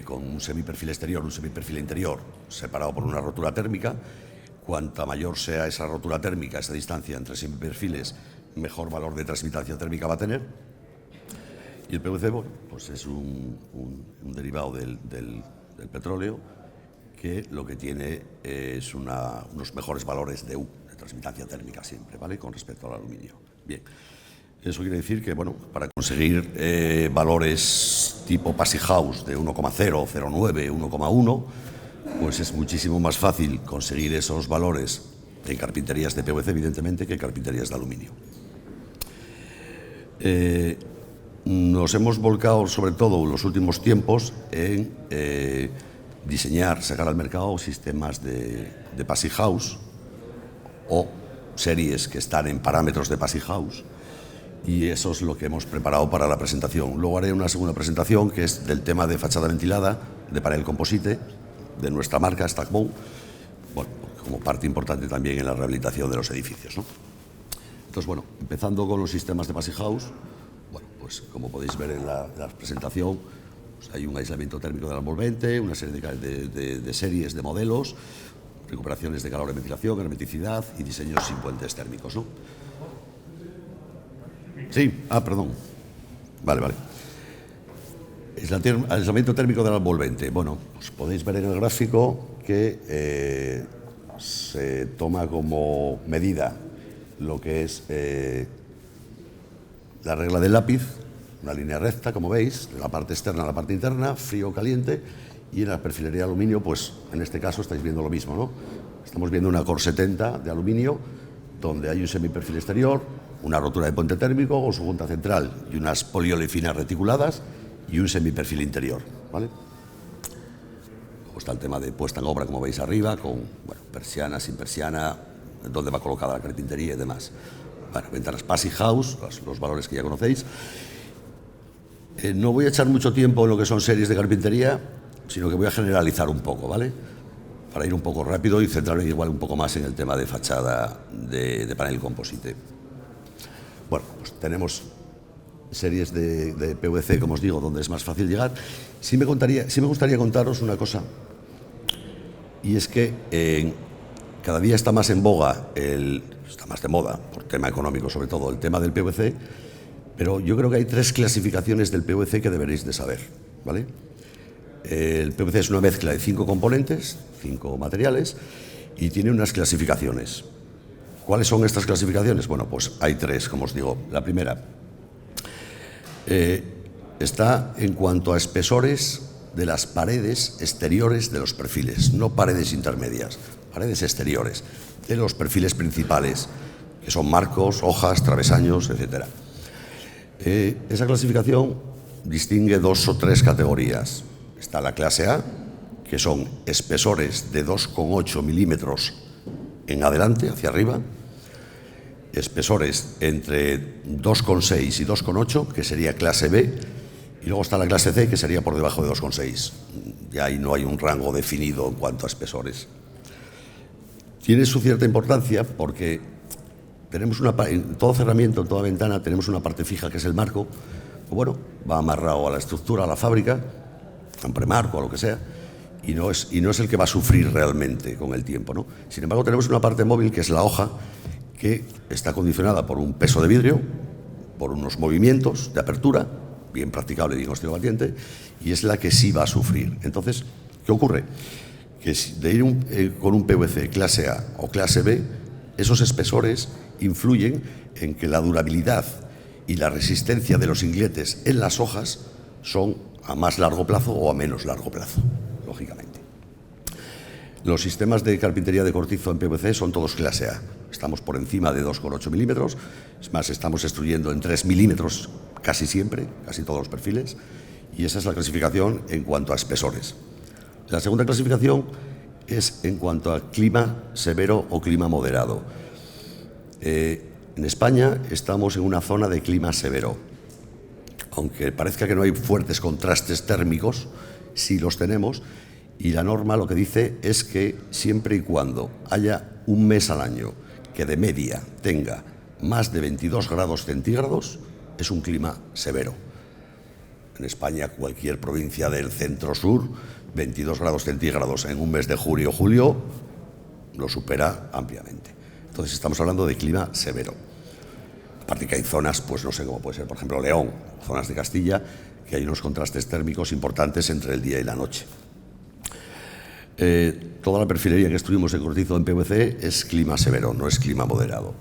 con un semiperfil exterior, un semiperfil interior, separado por una rotura térmica. Cuanta mayor sea esa rotura térmica, esa distancia entre semiperfiles, mejor valor de transmitación térmica va a tener. Y el PVC, bueno, pues es un derivado del petróleo, que lo que tiene es unos mejores valores de U, de transmitancia térmica siempre, ¿vale?, con respecto al aluminio. Bien, eso quiere decir que, bueno, para conseguir valores tipo Passivhaus de 1,0, 0,9, 1,1, pues es muchísimo más fácil conseguir esos valores en carpinterías de PVC, evidentemente, que en carpinterías de aluminio. Nos hemos volcado, sobre todo en los últimos tiempos, en diseñar, sacar al mercado sistemas de Passivhaus o series que están en parámetros de Passivhaus, y eso es lo que hemos preparado para la presentación. Luego haré una segunda presentación que es del tema de fachada ventilada de panel composite de nuestra marca Stackbow, bueno, como parte importante también en la rehabilitación de los edificios, ¿no? Entonces, bueno, empezando con los sistemas de Passivhaus, bueno, pues como podéis ver en la presentación, pues hay un aislamiento térmico del envolvente, una serie de series de modelos, recuperaciones de calor y ventilación, hermeticidad y diseños sin puentes térmicos, ¿no? Sí, perdón. Vale. Aislamiento térmico del envolvente. Bueno, pues podéis ver en el gráfico que se toma como medida lo que es la regla del lápiz, una línea recta, como veis, de la parte externa a la parte interna, frío o caliente, y en la perfilería de aluminio, pues en este caso estáis viendo lo mismo, ¿no? Estamos viendo una Core 70 de aluminio, donde hay un semiperfil exterior, una rotura de puente térmico o su junta central y unas poliolefinas reticuladas y un semiperfil interior, ¿vale? Luego está el tema de puesta en obra, como veis arriba, con, bueno, persiana, sin persiana, dónde va colocada la carpintería y demás. Bueno, ventanas Passivhaus, los valores que ya conocéis. No voy a echar mucho tiempo en lo que son series de carpintería, sino que voy a generalizar un poco, ¿vale?, para ir un poco rápido y centrarme igual un poco más en el tema de fachada de panel composite. Bueno, pues tenemos series de PVC, como os digo, donde es más fácil llegar. Sí me gustaría contaros una cosa, y es que cada día está más en boga, está más de moda, por tema económico sobre todo, el tema del PVC, pero yo creo que hay 3 clasificaciones del PVC que deberéis de saber, ¿vale? El PVC es una mezcla de 5 componentes, 5 materiales, y tiene unas clasificaciones. ¿Cuáles son estas clasificaciones? Bueno, pues hay 3, como os digo. La primera está en cuanto a espesores de las paredes exteriores de los perfiles, no paredes intermedias, paredes exteriores de los perfiles principales, que son marcos, hojas, travesaños, etc. Esa clasificación distingue 2 o 3 categorías. Está la clase A, que son espesores de 2,8 milímetros en adelante, hacia arriba, espesores entre 2,6 y 2,8, que sería clase B, y luego está la clase C, que sería por debajo de 2,6. Ya ahí no hay un rango definido en cuanto a espesores. Tiene su cierta importancia porque tenemos en todo cerramiento, en toda ventana, tenemos una parte fija que es el marco. Bueno, va amarrado a la estructura, a la fábrica, a un premarco, a lo que sea, y no es el que va a sufrir realmente con el tiempo, ¿no? Sin embargo, tenemos una parte móvil que es la hoja, que está condicionada por un peso de vidrio, por unos movimientos de apertura, bien practicable, bien oscilobatiente, y es la que sí va a sufrir. Entonces, ¿qué ocurre? Que de ir con un PVC clase A o clase B, esos espesores influyen en que la durabilidad y la resistencia de los ingletes en las hojas son a más largo plazo o a menos largo plazo, lógicamente. Los sistemas de carpintería de cortizo en PVC son todos clase A. Estamos por encima de 2,8 milímetros. Es más, estamos extruyendo en 3 milímetros casi siempre, casi todos los perfiles. Y esa es la clasificación en cuanto a espesores. La segunda clasificación es en cuanto a clima severo o clima moderado. En España estamos en una zona de clima severo. Aunque parezca que no hay fuertes contrastes térmicos, sí los tenemos, y la norma lo que dice es que siempre y cuando haya un mes al año que de media tenga más de 22 grados centígrados, es un clima severo. En España, cualquier provincia del centro-sur, 22 grados centígrados en un mes de junio o julio, lo supera ampliamente. Entonces estamos hablando de clima severo. Aparte que hay zonas, pues no sé cómo puede ser, por ejemplo, León, zonas de Castilla, que hay unos contrastes térmicos importantes entre el día y la noche. Toda la perfilería que estuvimos en cortizo en PVC es clima severo, no es clima moderado.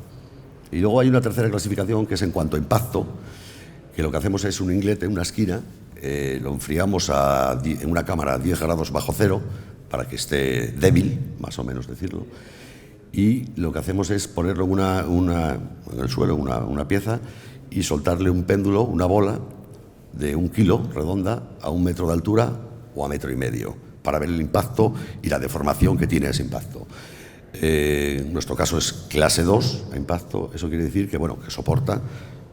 Y luego hay una tercera clasificación que es en cuanto a impacto, que lo que hacemos es un inglete, una esquina, lo enfriamos en una cámara a 10 grados bajo cero para que esté débil, más o menos decirlo, y lo que hacemos es ponerlo en el suelo, una pieza, y soltarle un péndulo, una bola de 1 kilo redonda a 1 metro de altura o a 1,5 metros, para ver el impacto y la deformación que tiene ese impacto. En nuestro caso es clase 2 a impacto, eso quiere decir que, bueno, que soporta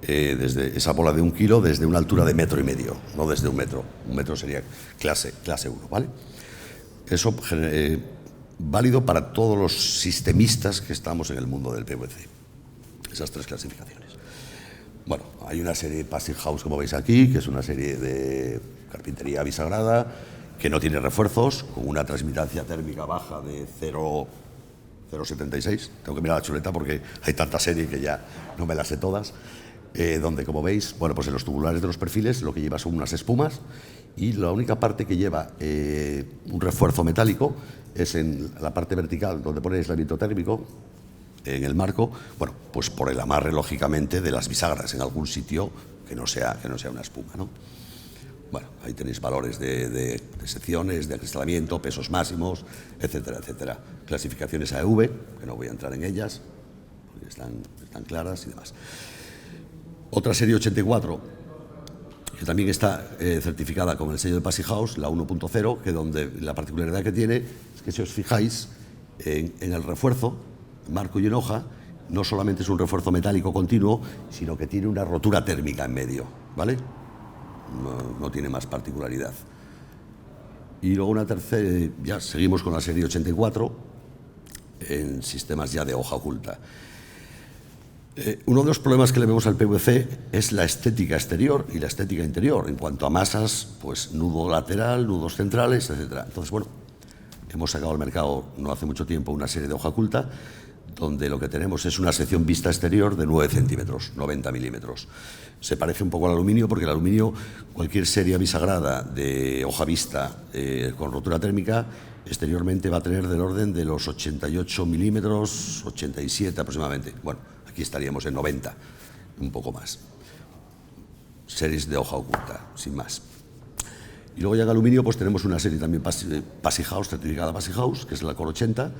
desde esa bola de 1 kilo desde una altura de 1,5 metros, no desde 1 metro. 1 metro sería clase 1, ¿vale? Eso válido para todos los sistemistas que estamos en el mundo del PVC. Esas 3 clasificaciones. Bueno, hay una serie de Passing House, como veis aquí, que es una serie de carpintería bisagrada, que no tiene refuerzos, con una transmitancia térmica baja de 0,76. Tengo que mirar la chuleta porque hay tanta serie que ya no me las sé todas. Donde, como veis, bueno, pues en los tubulares de los perfiles lo que lleva son unas espumas, y la única parte que lleva un refuerzo metálico es en la parte vertical, donde pone aislamiento térmico, en el marco, bueno, pues por el amarre, lógicamente, de las bisagras en algún sitio que no sea una espuma, ¿no? Bueno, ahí tenéis valores de secciones, de acristalamiento, pesos máximos, etcétera, etcétera. Clasificaciones AEV, que no voy a entrar en ellas, porque están claras y demás. Otra serie 84, que también está certificada con el sello de Passing House, la 1.0, que donde la particularidad que tiene es que, si os fijáis en el refuerzo, marco y en hoja, no solamente es un refuerzo metálico continuo, sino que tiene una rotura térmica en medio, ¿vale? No tiene más particularidad. Y luego una tercera, ya seguimos con la serie 84, en sistemas ya de hoja oculta. Uno de los problemas que le vemos al PVC es la estética exterior y la estética interior, en cuanto a masas, pues nudo lateral, nudos centrales, etcétera. Entonces, bueno, hemos sacado al mercado no hace mucho tiempo una serie de hoja oculta, donde lo que tenemos es una sección vista exterior de 9 centímetros, 90 milímetros. Se parece un poco al aluminio, porque el aluminio, cualquier serie bisagrada de hoja vista con rotura térmica, exteriormente va a tener del orden de los 88 milímetros, 87 aproximadamente. Bueno, aquí estaríamos en 90, un poco más. Series de hoja oculta, sin más. Y luego ya en aluminio pues tenemos una serie también Passing House, certificada Passing House, que es la Core 80,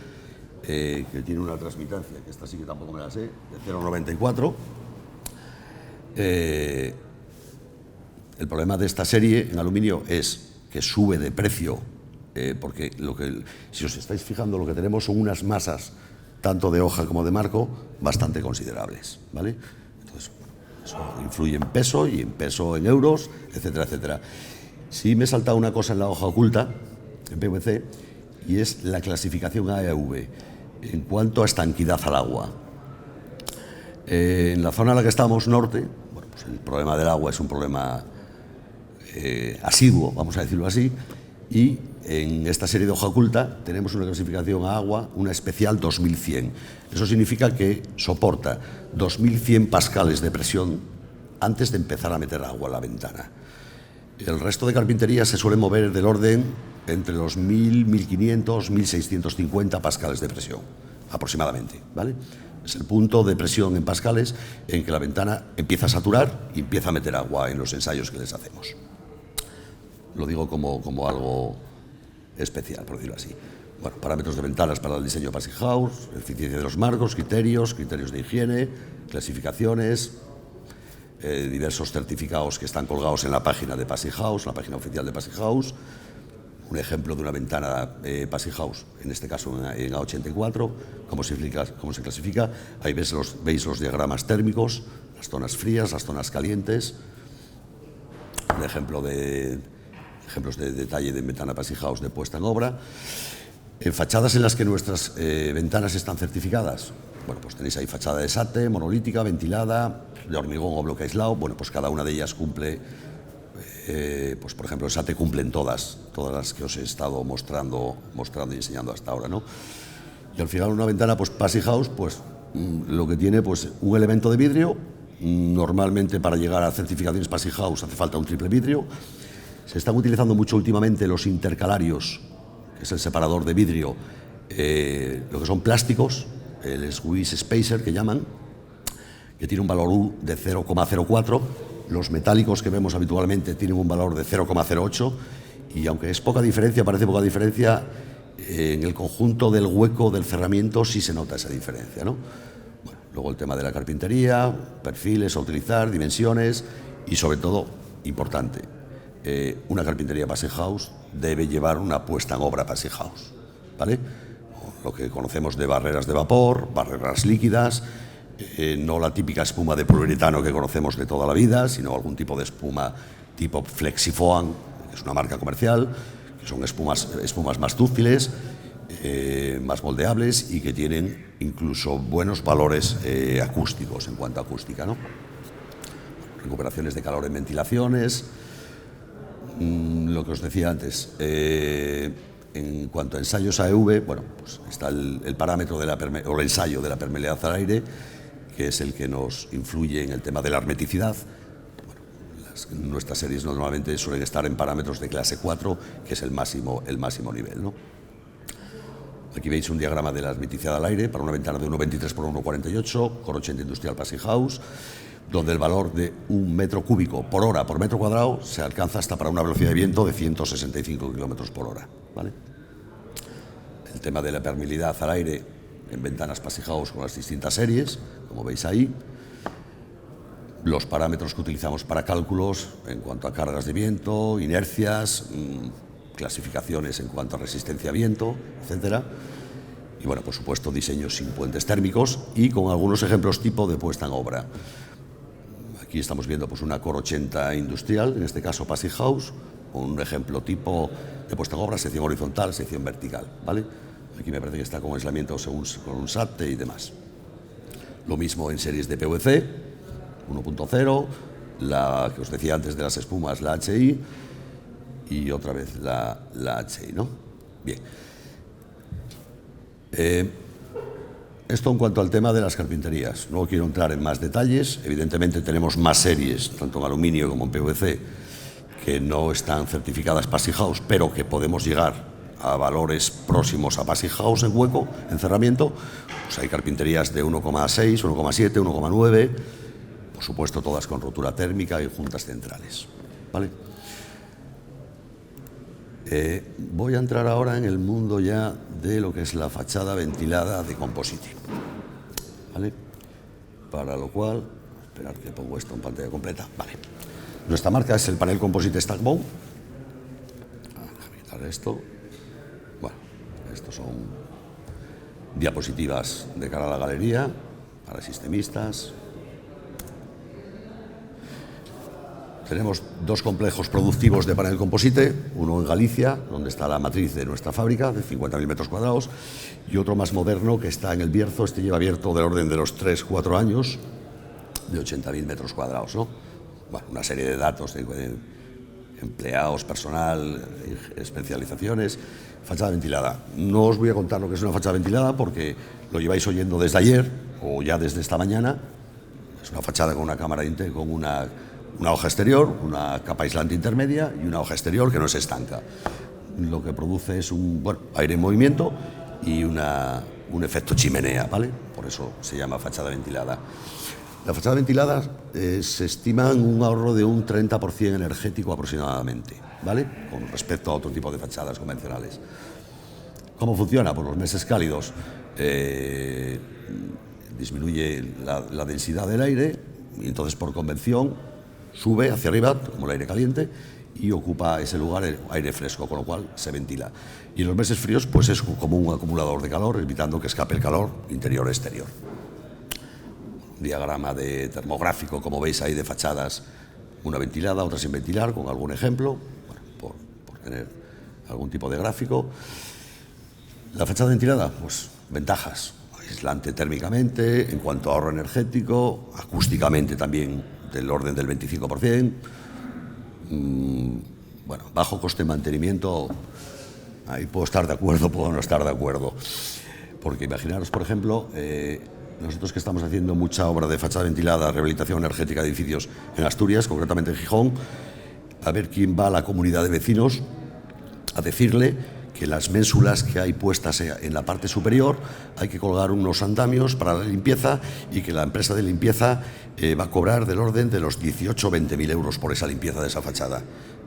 que tiene una transmitancia, que esta sí que tampoco me la sé, de 0,94. El problema de esta serie en aluminio es que sube de precio, porque si os estáis fijando, lo que tenemos son unas masas, tanto de hoja como de marco, bastante considerables, ¿vale? Entonces, eso influye en peso y en peso en euros, etcétera, etcétera. Sí me he saltado una cosa en la hoja oculta, en PVC, y es la clasificación AEV, en cuanto a estanquidad al agua. En la zona en la que estamos, norte, bueno, pues el problema del agua es un problema asiduo, vamos a decirlo así, y en esta serie de hoja oculta tenemos una clasificación a agua, una especial 2100. Eso significa que soporta 2100 pascales de presión antes de empezar a meter agua a la ventana. El resto de carpintería se suele mover del orden entre los 1000, 1500, 1650 pascales de presión, aproximadamente, ¿vale? Es el punto de presión en pascales en que la ventana empieza a saturar y empieza a meter agua en los ensayos que les hacemos. Lo digo como algo especial, por decirlo así. Bueno, parámetros de ventanas para el diseño Passing House, eficiencia de los marcos, criterios de higiene, clasificaciones, diversos certificados que están colgados en la página de Passing House, la página oficial de Passing House. Un ejemplo de una ventana Passing House, en este caso en A84, cómo se clasifica. Ahí veis los diagramas térmicos, las zonas frías, las zonas calientes. Un ejemplos de detalle de ventana Passing House de puesta en obra. En fachadas en las que nuestras ventanas están certificadas, bueno, pues tenéis ahí fachada de SATE, monolítica, ventilada, de hormigón o bloque aislado. Bueno, pues cada una de ellas cumple pues por ejemplo, SATE cumplen todas las que os he estado mostrando y enseñando hasta ahora, ¿no? Y al final una ventana, pues Passy House, pues lo que tiene, pues un elemento de vidrio. Normalmente para llegar a certificaciones Passy House hace falta un triple vidrio. Se están utilizando mucho últimamente los intercalarios, que es el separador de vidrio, lo que son plásticos, el squeeze spacer que llaman, que tiene un valor U de 0,04. Los metálicos que vemos habitualmente tienen un valor de 0,08 y aunque es poca diferencia, parece poca diferencia, en el conjunto del hueco del cerramiento sí se nota esa diferencia, ¿no? Bueno, luego el tema de la carpintería, perfiles a utilizar, dimensiones y sobre todo, importante, una carpintería Passy House debe llevar una puesta en obra Passy House, ¿vale? Lo que conocemos de barreras de vapor, barreras líquidas, no la típica espuma de poliuretano que conocemos de toda la vida, sino algún tipo de espuma tipo Flexifoam, que es una marca comercial, que son espumas más dúctiles, más moldeables y que tienen incluso buenos valores acústicos en cuanto a acústica, ¿no? Recuperaciones de calor en ventilaciones, lo que os decía antes. En cuanto a ensayos AEV, bueno, pues está el parámetro o el ensayo de la permeabilidad al aire, que es el que nos influye en el tema de la hermeticidad. Bueno, nuestras series normalmente suelen estar en parámetros de clase 4, que es el máximo nivel, ¿no? Aquí veis un diagrama de la hermeticidad al aire para una ventana de 1,23 por 1,48, Core 80 Industrial Passy House, donde el valor de 1 metro cúbico por hora por metro cuadrado se alcanza hasta para una velocidad de viento de 165 kilómetros por hora, ¿vale? El tema de la permeabilidad al aire en ventanas Passy House con las distintas series, como veis ahí. Los parámetros que utilizamos para cálculos en cuanto a cargas de viento, inercias, clasificaciones en cuanto a resistencia a viento, etcétera. Y bueno, por supuesto, diseños sin puentes térmicos y con algunos ejemplos tipo de puesta en obra. Aquí estamos viendo pues una Core 80 industrial, en este caso Passy House, un ejemplo tipo de puesta en obra, sección horizontal, sección vertical, ¿vale? Aquí me parece que está con aislamiento con un SATE y demás. Lo mismo en series de PVC, 1.0, la que os decía antes de las espumas, la HI, y otra vez la HI, ¿no? Bien. Esto en cuanto al tema de las carpinterías. No quiero entrar en más detalles. Evidentemente tenemos más series, tanto en aluminio como en PVC, que no están certificadas Passy House, pero que podemos llegar a valores próximos a Passy House en hueco, en cerramiento. Pues hay carpinterías de 1,6, 1,7, 1,9, por supuesto todas con rotura térmica y juntas centrales, ¿vale? Voy a entrar ahora en el mundo ya de lo que es la fachada ventilada de Composite, ¿vale? Para lo cual, esperar que pongo esto en pantalla completa, vale. Nuestra marca es el panel Composite Stackbow. Déjame quitar esto. Bueno, estos son diapositivas de cara a la galería para sistemistas. Tenemos dos complejos productivos de panel Composite, uno en Galicia, donde está la matriz de nuestra fábrica, de 50.000 metros cuadrados, y otro más moderno que está en el Bierzo. Este lleva abierto del orden de los 3-4 años, de 80.000 metros cuadrados, ¿no? Bueno, una serie de datos de empleados, personal, especializaciones. Fachada ventilada. No os voy a contar lo que es una fachada ventilada porque lo lleváis oyendo desde ayer o ya desde esta mañana. Es una fachada con una cámara con una hoja exterior, una capa aislante intermedia y una hoja exterior que no se estanca. Lo que produce es un aire en movimiento y un efecto chimenea, ¿vale? Por eso se llama fachada ventilada. La fachada ventilada se estima un ahorro de un 30% energético aproximadamente, ¿vale? Con respecto a otro tipo de fachadas convencionales. ¿Cómo funciona? Pues los meses cálidos disminuye la densidad del aire y entonces por convención sube hacia arriba, como el aire caliente, y ocupa ese lugar el aire fresco, con lo cual se ventila. Y en los meses fríos pues es como un acumulador de calor, evitando que escape el calor interior-exterior. Diagrama de termográfico, como veis ahí, de fachadas, una ventilada, otra sin ventilar, con algún ejemplo, bueno, por tener algún tipo de gráfico. La fachada ventilada, pues ventajas: aislante térmicamente, en cuanto a ahorro energético, acústicamente también del orden del 25%, Bueno, bajo coste de mantenimiento, ahí puedo estar de acuerdo, puedo no estar de acuerdo. Porque imaginaros, por ejemplo, nosotros que estamos haciendo mucha obra de fachada ventilada, rehabilitación energética de edificios en Asturias, concretamente en Gijón, a ver quién va a la comunidad de vecinos a decirle que las ménsulas que hay puestas en la parte superior hay que colgar unos andamios para la limpieza y que la empresa de limpieza va a cobrar del orden de los 18 o 20.000 euros por esa limpieza de esa fachada.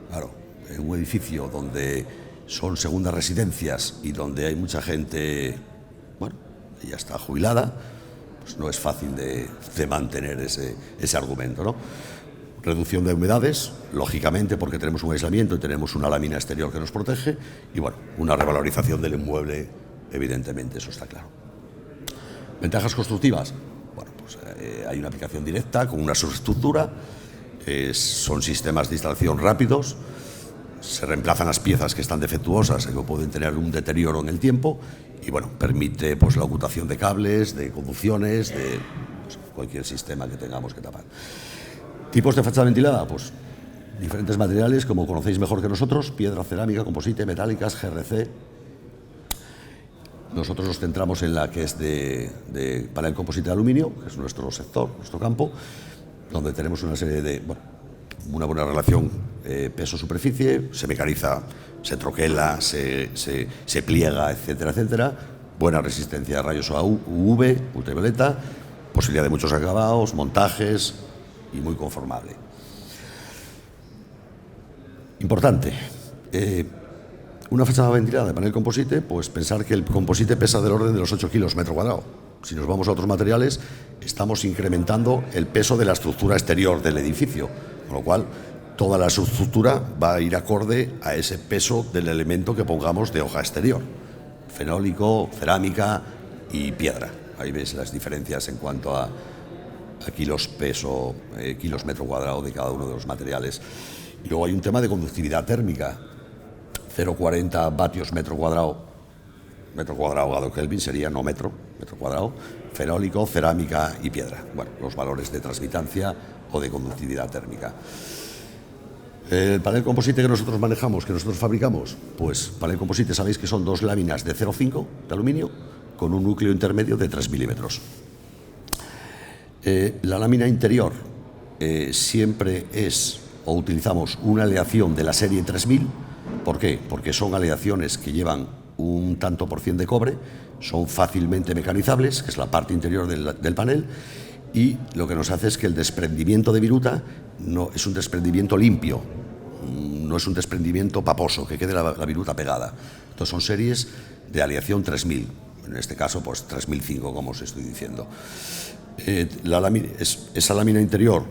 Claro, en un edificio donde son segundas residencias y donde hay mucha gente, bueno, ya está jubilada, pues no es fácil de mantener ese argumento, ¿no? Reducción de humedades, lógicamente, porque tenemos un aislamiento y tenemos una lámina exterior que nos protege, y bueno, una revalorización del inmueble, evidentemente, eso está claro. ¿Ventajas constructivas? Bueno, pues hay una aplicación directa con una subestructura, son sistemas de instalación rápidos, se reemplazan las piezas que están defectuosas y que pueden tener un deterioro en el tiempo, y bueno, permite pues la ocultación de cables, de conducciones, de pues, cualquier sistema que tengamos que tapar. ¿Tipos de fachada ventilada? Pues diferentes materiales, como conocéis mejor que nosotros: piedra, cerámica, composite, metálicas, GRC. Nosotros nos centramos en la que es de panel composite de aluminio, que es nuestro sector, nuestro campo, donde tenemos una serie de, bueno, una buena relación peso-superficie, se mecaniza, se troquela, se pliega, etcétera, etcétera. Buena resistencia a rayos UV, ultravioleta, posibilidad de muchos acabados, montajes, y muy conformable. Importante, una fachada ventilada de panel composite, pues pensar que el composite pesa del orden de los 8 kilos metro cuadrado. Si nos vamos a otros materiales, estamos incrementando el peso de la estructura exterior del edificio, con lo cual toda la subestructura va a ir acorde a ese peso del elemento que pongamos de hoja exterior: fenólico, cerámica y piedra. Ahí ves las diferencias en cuanto a kilos peso, kilos metro cuadrado de cada uno de los materiales. Y luego hay un tema de conductividad térmica: 0,40 vatios metro cuadrado grado Kelvin sería no metro cuadrado, fenólico, cerámica y piedra. Bueno, los valores de transmitancia o de conductividad térmica. El panel composite que nosotros manejamos, que nosotros fabricamos, pues panel composite sabéis que son dos láminas de 0,5 de aluminio con un núcleo intermedio de 3 milímetros. La lámina interior siempre es, o utilizamos una aleación de la serie 3000. ¿Por qué? Porque son aleaciones que llevan un tanto por cien de cobre, son fácilmente mecanizables, que es la parte interior del panel, y lo que nos hace es que el desprendimiento de viruta no es un desprendimiento limpio, no es un desprendimiento paposo, que quede la viruta pegada. Entonces son series de aleación 3000, en este caso pues 3005, como os estoy diciendo. Esa lámina interior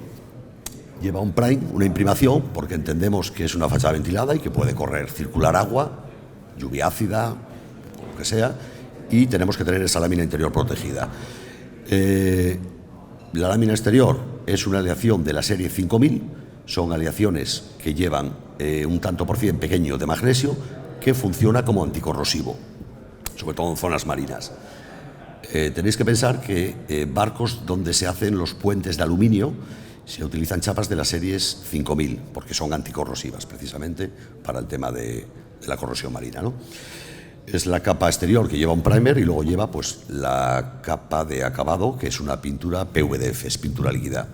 lleva un prime, una imprimación, porque entendemos que es una fachada ventilada y que puede circular agua, lluvia ácida, o lo que sea, y tenemos que tener esa lámina interior protegida. La lámina exterior es una aleación de la serie 5000, son aleaciones que llevan un tanto por cien pequeño de magnesio, que funciona como anticorrosivo, sobre todo en zonas marinas. Tenéis que pensar que barcos donde se hacen los puentes de aluminio se utilizan chapas de las series 5000, porque son anticorrosivas, precisamente para el tema de la corrosión marina, ¿no? Es la capa exterior que lleva un primer, y luego lleva pues la capa de acabado, que es una pintura PVDF, es pintura líquida.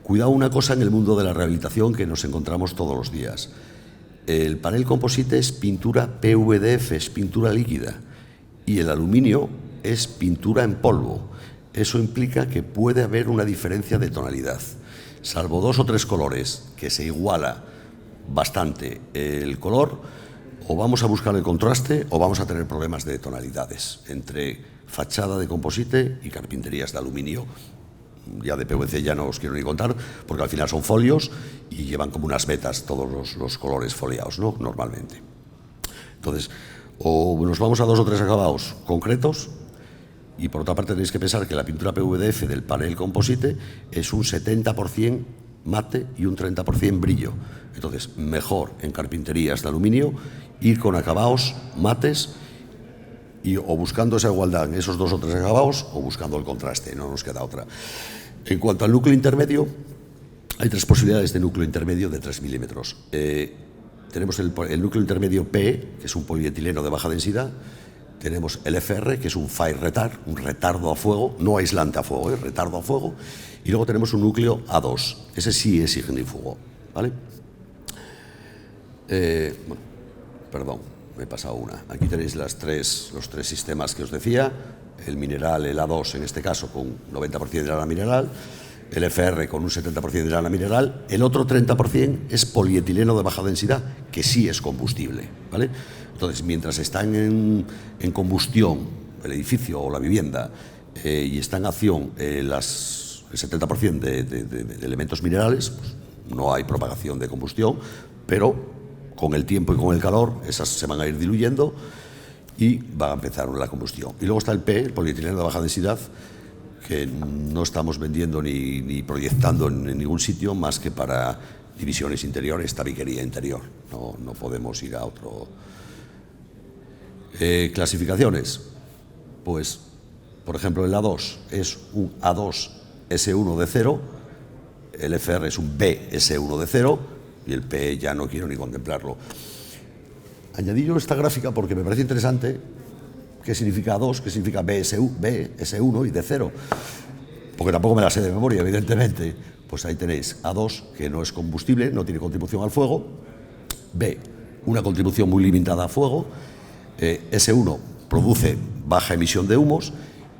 Cuidado una cosa en el mundo de la rehabilitación que nos encontramos todos los días: el panel composite es pintura PVDF, es pintura líquida, y el aluminio es pintura en polvo. Eso implica que puede haber una diferencia de tonalidad. Salvo 2 o 3 colores que se iguala bastante el color, o vamos a buscar el contraste o vamos a tener problemas de tonalidades entre fachada de composite y carpinterías de aluminio. Ya de PVC ya no os quiero ni contar, porque al final son folios y llevan como unas vetas todos los colores foliados, ¿no? Normalmente. Entonces, o nos vamos a 2 o 3 acabados concretos, y por otra parte tenéis que pensar que la pintura PVDF del panel composite es un 70% mate y un 30% brillo. Entonces, mejor en carpinterías de aluminio ir con acabados mates, o buscando esa igualdad en esos 2 o 3 acabados, o buscando el contraste, no nos queda otra. En cuanto al núcleo intermedio, Hay tres posibilidades de núcleo intermedio de 3 milímetros. Tenemos el núcleo intermedio P, que es un polietileno de baja densidad. Tenemos el FR, que es un fire retard, un retardo a fuego, no aislante a fuego, retardo a fuego. Y luego tenemos un núcleo A2, ese sí es ignífugo, ¿vale? Bueno, perdón, me he pasado una. Aquí tenéis los tres sistemas que os decía. El mineral, el A2 en este caso, con 90% de lana mineral. El FR con un 70% de lana mineral, el otro 30% es polietileno de baja densidad, que sí es combustible, ¿vale? Entonces, mientras están en combustión el edificio o la vivienda y está en acción el 70% de elementos minerales, pues no hay propagación de combustión, pero con el tiempo y con el calor esas se van a ir diluyendo y va a empezar la combustión. Y luego está el P, el polietileno de baja densidad, que no estamos vendiendo ni proyectando en ningún sitio más que para divisiones interiores, tabiquería interior. No podemos ir a otro. Clasificaciones. Pues, por ejemplo, el A2 es un A2 S1 de 0, el FR es un B S1 de 0 y el P ya no quiero ni contemplarlo. Añadí yo esta gráfica porque me parece interesante. ¿Qué significa A2? ¿Qué significa BS1 y D0? Porque tampoco me la sé de memoria, evidentemente. Pues ahí tenéis A2, que no es combustible, no tiene contribución al fuego. B, una contribución muy limitada a fuego. S1 produce baja emisión de humos.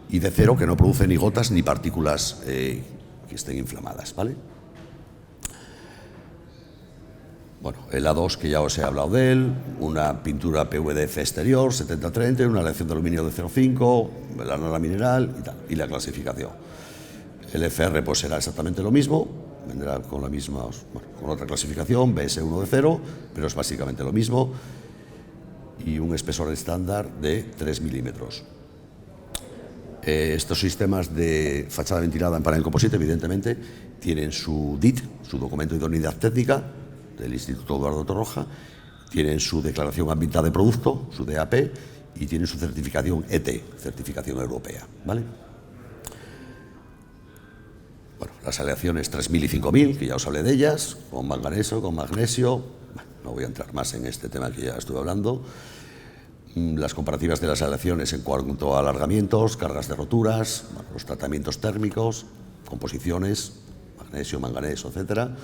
Y D0, que no produce ni gotas ni partículas que estén inflamadas, ¿vale? Bueno, el A2, que ya os he hablado de él, una pintura PVDF exterior, 70-30, una aleación de aluminio de 0,5, la lana mineral y tal, y la clasificación. El FR pues será exactamente lo mismo, vendrá con la misma, bueno, con otra clasificación, BS1 de 0, pero es básicamente lo mismo, y un espesor estándar de 3 milímetros. Estos sistemas de fachada ventilada en panel composite, evidentemente, tienen su DIT, su documento de idoneidad técnica, del Instituto Eduardo Torroja, tienen su declaración ambiental de producto, su DAP, y tienen su certificación ET, certificación europea, ¿vale? Bueno, las aleaciones 3000 y 5000, que ya os hablé de ellas, con manganeso, con magnesio. Bueno, no voy a entrar más en este tema que ya estuve hablando. Las comparativas de las aleaciones en cuanto a alargamientos, cargas de roturas, bueno, los tratamientos térmicos, composiciones, magnesio, manganeso, etcétera.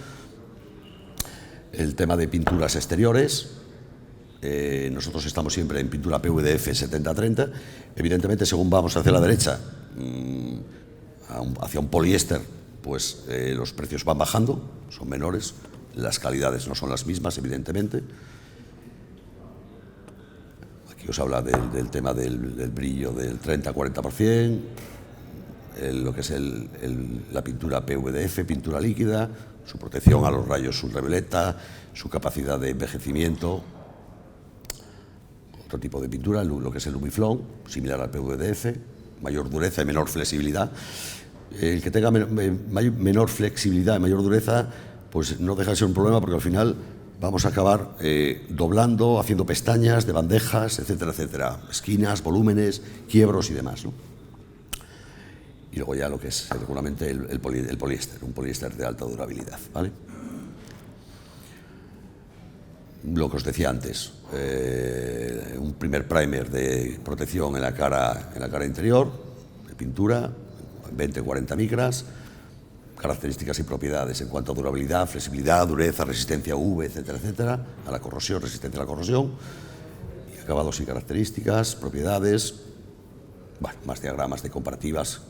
El tema de pinturas exteriores, nosotros estamos siempre en pintura PVDF 70-30. Evidentemente, según vamos hacia la derecha, hacia un poliéster, pues los precios van bajando, son menores, las calidades no son las mismas, evidentemente. Aquí os habla del tema del brillo del 30-40%, lo que es la pintura PVDF, pintura líquida, su protección a los rayos ultravioleta, su capacidad de envejecimiento. Otro tipo de pintura, lo que es el Lumiflon, similar al PVDF, mayor dureza y menor flexibilidad. El que tenga menor flexibilidad y mayor dureza, pues no deja de ser un problema, porque al final vamos a acabar doblando, haciendo pestañas de bandejas, etcétera, etcétera, esquinas, volúmenes, quiebros y demás, ¿no? Y luego ya lo que es regularmente el poliéster, un poliéster de alta durabilidad, ¿vale? Lo que os decía antes, un primer primer de protección en la cara interior, de pintura, 20-40 micras, características y propiedades en cuanto a durabilidad, flexibilidad, dureza, resistencia a UV, etcétera, etcétera, a la corrosión, resistencia a la corrosión, y acabados y características, propiedades, bueno, más diagramas de comparativas,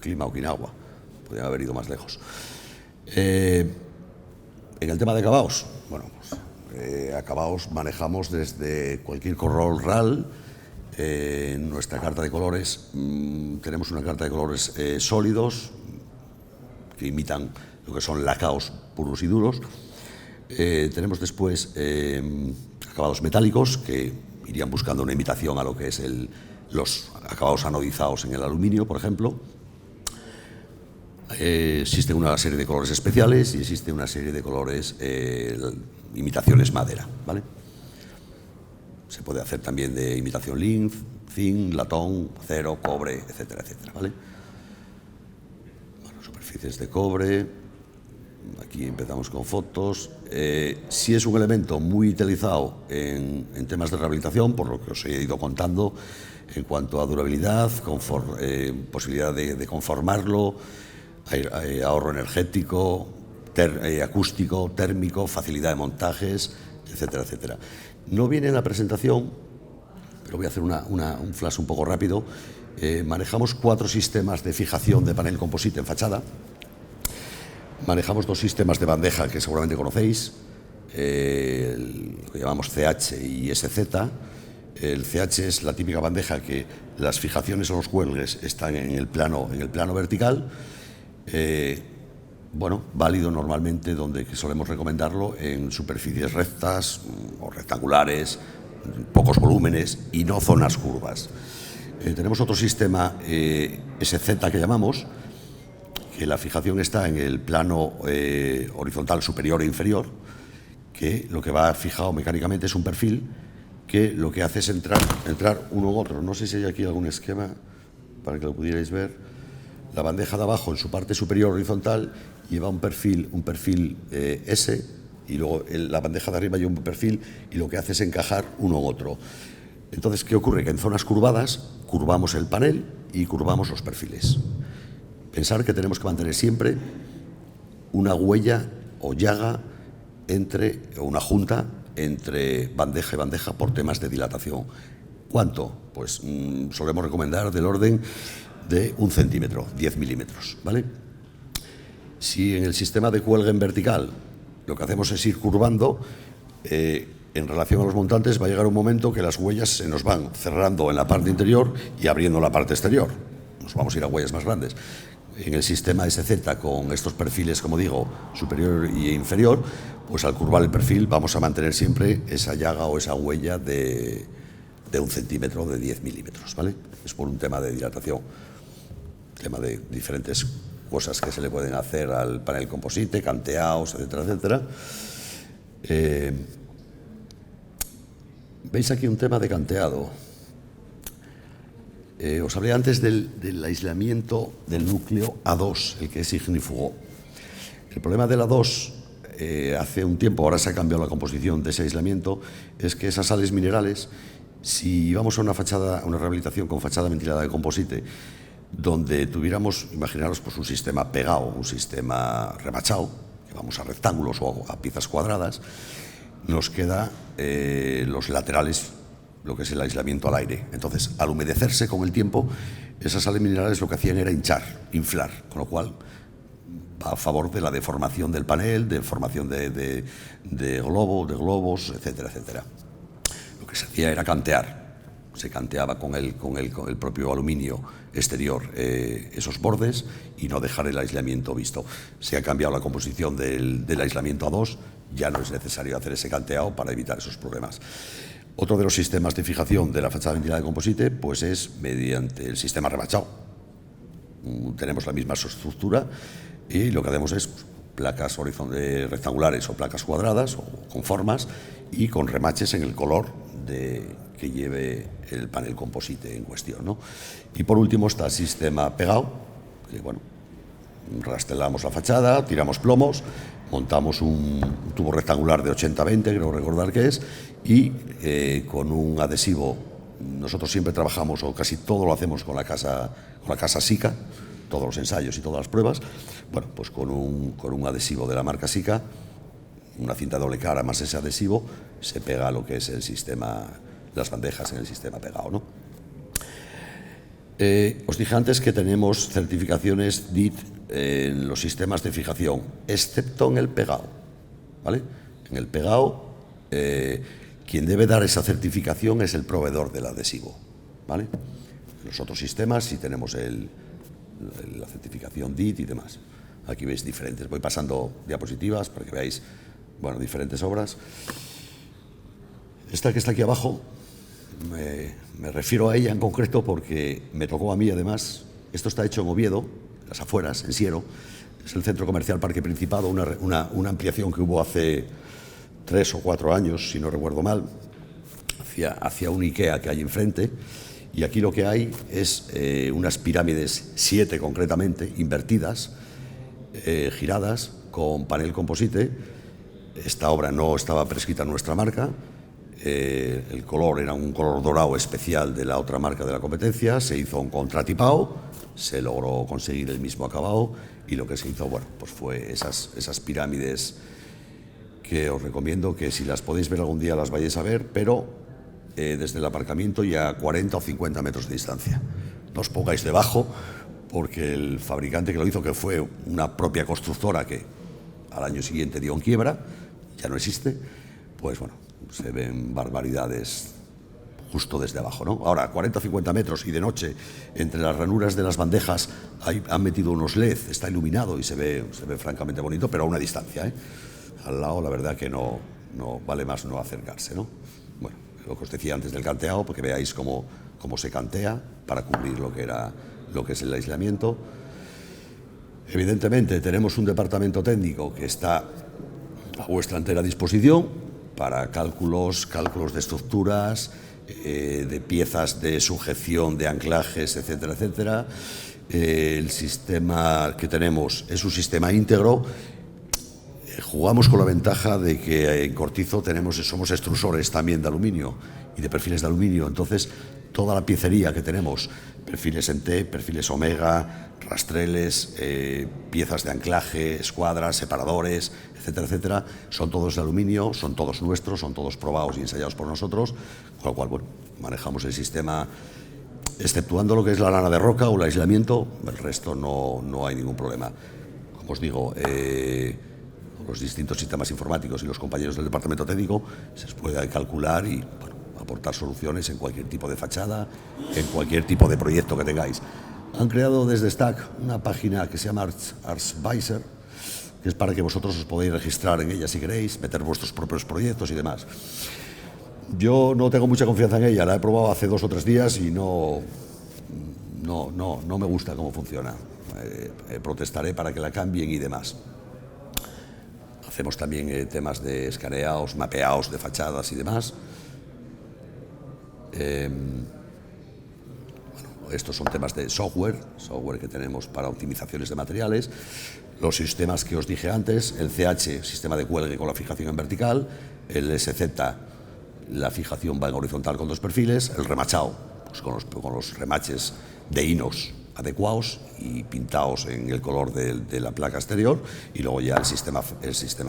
clima Okinawa, podrían haber ido más lejos. En el tema de acabados, bueno, pues, acabados manejamos desde cualquier color RAL. En nuestra carta de colores tenemos una carta de colores sólidos que imitan lo que son lacaos puros y duros. Tenemos después acabados metálicos que irían buscando una imitación a lo que es los acabados anodizados en el aluminio, por ejemplo. Existe una serie de colores especiales y existe una serie de colores imitaciones madera, ¿vale? Se puede hacer también de imitación linf, zinc, latón, acero, cobre, etcétera, etcétera, ¿vale? Bueno, superficies de cobre, Aquí empezamos con fotos. Sí es un elemento muy utilizado en temas de rehabilitación, por lo que os he ido contando, en cuanto a durabilidad, posibilidad de conformarlo, ahorro energético, acústico, térmico, facilidad de montajes, etcétera, etcétera. No viene en la presentación, pero voy a hacer un flash un poco rápido. Manejamos 4 sistemas de fijación de panel composite en fachada. Manejamos 2 sistemas de bandeja que seguramente conocéis, lo que llamamos CH y SZ. El CH es la típica bandeja que las fijaciones o los cuelgues están en el plano vertical. Bueno, válido normalmente donde solemos recomendarlo en superficies rectas o rectangulares, pocos volúmenes y no zonas curvas. Tenemos otro sistema SZ que llamamos, que la fijación está en el plano horizontal superior e inferior, que lo que va fijado mecánicamente es un perfil que lo que hace es entrar uno en otro. No sé si hay aquí algún esquema para que lo pudierais ver. La bandeja de abajo en su parte superior horizontal lleva un perfil S, y luego la bandeja de arriba lleva un perfil, y lo que hace es encajar uno en otro. Entonces, ¿qué ocurre? Que en zonas curvadas curvamos el panel y curvamos los perfiles. Pensar que tenemos que mantener siempre una huella o llaga o una junta entre bandeja y bandeja por temas de dilatación. ¿Cuánto? Pues solemos recomendar del orden de 1 centímetro, 10 milímetros, ¿vale? Si en el sistema de cuelgue en vertical lo que hacemos es ir curvando, en relación a los montantes va a llegar un momento que las huellas se nos van cerrando en la parte interior y abriendo la parte exterior. Nos vamos a ir a huellas más grandes. En el sistema SZ, con estos perfiles, como digo, superior e inferior, pues al curvar el perfil vamos a mantener siempre esa llaga o esa huella de 1 centímetro, de 10 milímetros, ¿vale? Es por un tema de dilatación, tema de diferentes cosas que se le pueden hacer al panel composite, canteados, etcétera, etcétera. Veis aquí un tema de canteado. Os hablé antes del aislamiento del núcleo A2, el que es ignífugo. El problema del A2, hace un tiempo, ahora se ha cambiado la composición de ese aislamiento, es que esas sales minerales, si vamos a una rehabilitación con fachada ventilada de composite, donde tuviéramos, imaginaros, pues un sistema pegado, un sistema remachado, que vamos a rectángulos o a piezas cuadradas, nos queda los laterales, lo que es el aislamiento al aire. Entonces, al humedecerse con el tiempo, esas sales minerales lo que hacían era inflar, con lo cual va a favor de la deformación del panel, de formación de globos, etcétera, etcétera. Lo que se hacía era cantear. Se canteaba con el propio aluminio exterior esos bordes y no dejar el aislamiento visto. Se ha cambiado la composición del aislamiento A2, ya no es necesario hacer ese canteado para evitar esos problemas. Otro de los sistemas de fijación de la fachada ventilada de composite pues es mediante el sistema remachado. Tenemos la misma estructura y lo que hacemos es placas rectangulares o placas cuadradas o con formas y con remaches en el color que lleve el panel composite en cuestión, ¿no? Y por último está el sistema pegado, que bueno, rastelamos la fachada, tiramos plomos, montamos un tubo rectangular de 80-20, creo recordar que es, y con un adhesivo. Nosotros siempre trabajamos, o casi todo lo hacemos con la casa Sika, todos los ensayos y todas las pruebas. Bueno, pues con un adhesivo de la marca Sika, una cinta doble cara más ese adhesivo, se pega lo que es el sistema, las bandejas en el sistema pegado, ¿no? Os dije antes que tenemos certificaciones DIT en los sistemas de fijación, excepto en el pegado, ¿vale? En el pegado, quien debe dar esa certificación es el proveedor del adhesivo, ¿vale? En los otros sistemas sí tenemos la certificación DIT y demás. Aquí veis diferentes. Voy pasando diapositivas para que veáis, bueno, diferentes obras. Esta que está aquí abajo, me refiero a ella en concreto porque me tocó a mí, además. Esto está hecho en Oviedo, las afueras, en Siero. Es el centro comercial Parque Principado, una ampliación que hubo hace 3 o 4 años, si no recuerdo mal, hacia un IKEA que hay enfrente. Y aquí lo que hay es unas pirámides, 7 concretamente, invertidas, giradas, con panel composite. Esta obra no estaba prescrita en nuestra marca. El color era un color dorado especial de la otra marca de la competencia. Se hizo un contratipado, se logró conseguir el mismo acabado y lo que se hizo, bueno, pues fue esas pirámides que os recomiendo que si las podéis ver algún día las vayáis a ver, pero desde el aparcamiento y a 40 o 50 metros de distancia. No os pongáis debajo, porque el fabricante que lo hizo, que fue una propia constructora que al año siguiente dio en quiebra, ya no existe, pues bueno, se ven barbaridades justo desde abajo, ¿no? Ahora, 40 o 50 metros y de noche, entre las ranuras de las bandejas han metido unos LED, está iluminado y se ve francamente bonito, pero a una distancia, ¿eh? Al lado, la verdad que no vale más no acercarse, ¿no? Bueno, lo que os decía antes del canteado, porque veáis cómo se cantea para cubrir lo que es el aislamiento. Evidentemente, tenemos un departamento técnico que está a vuestra entera disposición para cálculos de estructuras, de piezas de sujeción, de anclajes, etcétera, etcétera. El sistema que tenemos es un sistema íntegro. Jugamos con la ventaja de que en Cortizo somos extrusores también de aluminio y de perfiles de aluminio. Entonces, toda la piecería que tenemos, perfiles en T, perfiles omega, rastreles, piezas de anclaje, escuadras, separadores, etcétera, etcétera, son todos de aluminio, son todos nuestros, son todos probados y ensayados por nosotros, con lo cual, bueno, manejamos el sistema, exceptuando lo que es la lana de roca o el aislamiento, el resto no hay ningún problema. Como os digo, los distintos sistemas informáticos y los compañeros del departamento técnico se puede calcular y, bueno, aportar soluciones en cualquier tipo de fachada, en cualquier tipo de proyecto que tengáis. Han creado desde Stack una página que se llama Artsvisor, que es para que vosotros os podáis registrar en ella si queréis, meter vuestros propios proyectos y demás. Yo no tengo mucha confianza en ella, la he probado hace 2 o 3 días y no me gusta cómo funciona. Protestaré para que la cambien y demás. Hacemos también temas de escaneados, mapeados de fachadas y demás. Bueno, estos son temas de software que tenemos para optimizaciones de materiales. Los sistemas que os dije antes, el CH, sistema de cuelgue con la fijación en vertical, el SZ, la fijación va en horizontal con 2 perfiles, el remachado, pues con los remaches de inox adecuados y pintados en el color de la placa exterior, y luego ya el sistema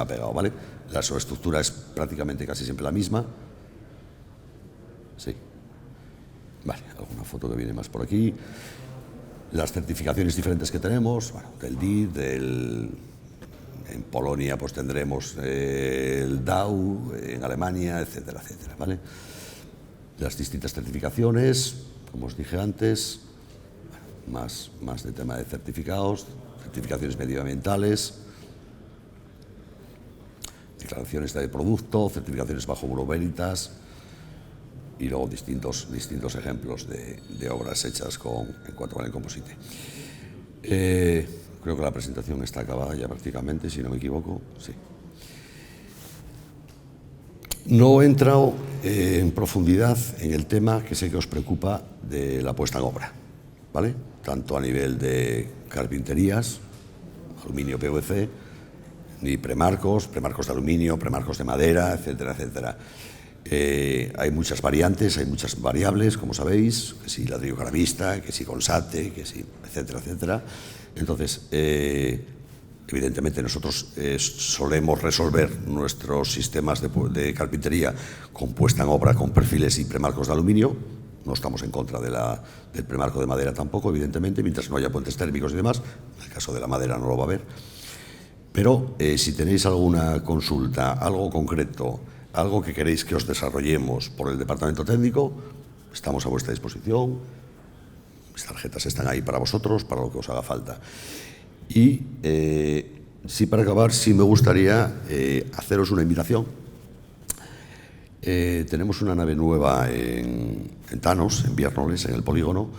pegado, ¿vale? La subestructura es prácticamente casi siempre la misma. Sí. Vale, alguna foto que viene más por aquí. Las certificaciones diferentes que tenemos, bueno, del DID, en Polonia pues tendremos el DAU, en Alemania, etcétera, etcétera, ¿vale? Las distintas certificaciones, como os dije antes, más de tema de certificados, certificaciones medioambientales, declaraciones de producto, certificaciones bajo Bureau Veritas y luego distintos ejemplos de obras hechas en cuanto a el composite. Creo que la presentación está acabada ya prácticamente, si no me equivoco. Sí. No he entrado en profundidad en el tema que sé que os preocupa de la puesta en obra, ¿vale? Tanto a nivel de carpinterías, aluminio PVC, ni premarcos de aluminio, premarcos de madera, etcétera, etcétera. Hay muchas variantes, hay muchas variables, como sabéis, que si ladrillo caravista, que si consate, que si, etcétera, etcétera. Entonces, evidentemente nosotros solemos resolver nuestros sistemas de carpintería con puesta en obra con perfiles y premarcos de aluminio. No estamos en contra del premarco de madera tampoco, evidentemente, mientras no haya puentes térmicos y demás. En el caso de la madera no lo va a haber. Pero si tenéis alguna consulta, algo concreto, algo que queréis que os desarrollemos por el departamento técnico, estamos a vuestra disposición. Mis tarjetas están ahí para vosotros, para lo que os haga falta. Y sí, para acabar, sí me gustaría haceros una invitación. Tenemos una nave nueva en Thanos, en Viernoles, en el polígono,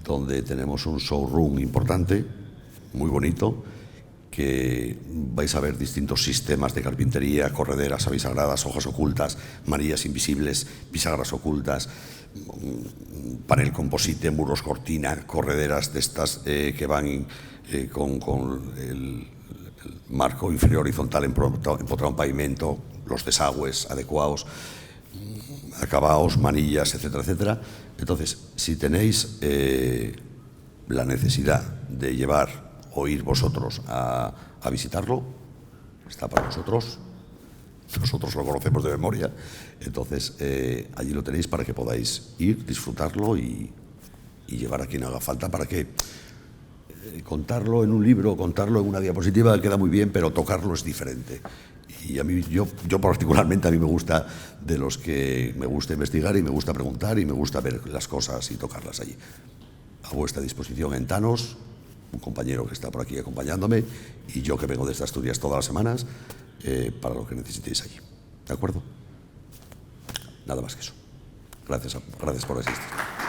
donde tenemos un showroom importante, muy bonito, que vais a ver distintos sistemas de carpintería, correderas abisagradas, hojas ocultas, manillas invisibles, bisagras ocultas, panel composite, muros cortina, correderas de estas que van con marco inferior horizontal empotrado en pavimento, los desagües adecuados, acabados, manillas, etcétera, etcétera. Entonces, si tenéis la necesidad de llevar o ir vosotros a visitarlo, está para nosotros lo conocemos de memoria, entonces allí lo tenéis para que podáis ir, disfrutarlo y llevar a quien haga falta, para que contarlo en un libro, contarlo en una diapositiva queda muy bien, pero tocarlo es diferente. Y a mí, yo particularmente, a mí me gusta, de los que me gusta investigar y me gusta preguntar y me gusta ver las cosas y tocarlas allí. A vuestra disposición en Thanos, un compañero que está por aquí acompañándome, y yo que vengo desde Asturias todas las semanas, para lo que necesitéis allí. ¿De acuerdo? Nada más que eso. Gracias por asistir.